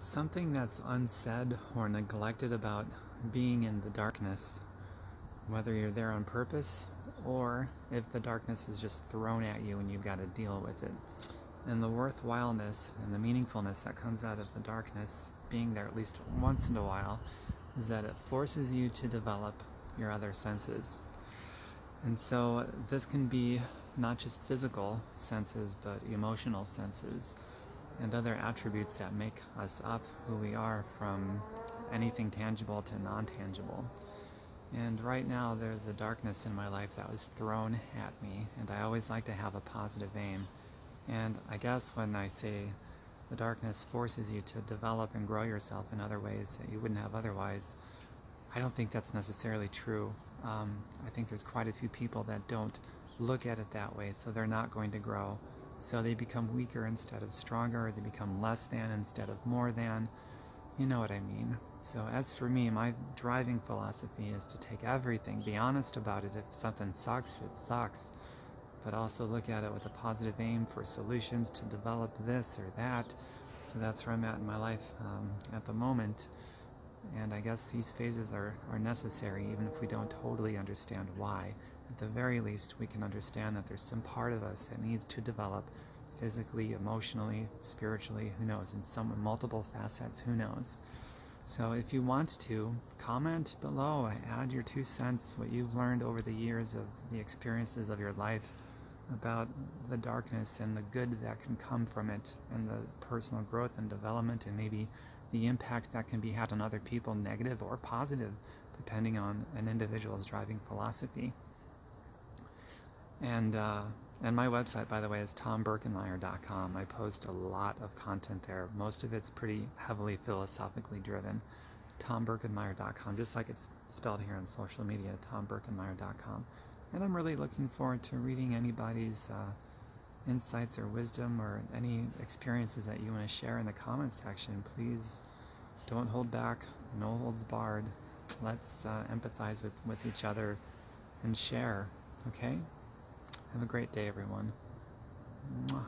Something that's unsaid or neglected about being in the darkness, whether you're there on purpose or if the darkness is just thrown at you and you've got to deal with it. And the worthwhileness and the meaningfulness that comes out of the darkness, being there at least once in a while, is that it forces you to develop your other senses. And so this can be not just physical senses, but emotional senses and other attributes that make us up who we are, from anything tangible to non-tangible. And right now there's a darkness in my life that was thrown at me, and I always like to have a positive aim. And I guess when I say the darkness forces you to develop and grow yourself in other ways that you wouldn't have otherwise, I don't think that's necessarily true. I think there's quite a few people that don't look at it that way, so they're not going to grow. So they become weaker instead of stronger, they become less than instead of more than. You know what I mean. So as for me, my driving philosophy is to take everything, be honest about it. If something sucks, it sucks. But also look at it with a positive aim for solutions to develop this or that. So that's where I'm at in my life at the moment. And I guess these phases are necessary, even if we don't totally understand why. At the very least, we can understand that there's some part of us that needs to develop physically, emotionally, spiritually, who knows, in some multiple facets, who knows. So if you want to, comment below, add your 2 cents, what you've learned over the years of the experiences of your life about the darkness and the good that can come from it, and the personal growth and development, and maybe the impact that can be had on other people, negative or positive, depending on an individual's driving philosophy. And my website, by the way, is tomberkenmeyer.com. I post a lot of content there. Most of it's pretty heavily philosophically driven. tomberkenmeyer.com, just like it's spelled here on social media, tomberkenmeyer.com. And I'm really looking forward to reading anybody's insights or wisdom or any experiences that you want to share in the comments section. Please don't hold back, no holds barred. Let's empathize with each other and share, okay? Have a great day, everyone. Mwah.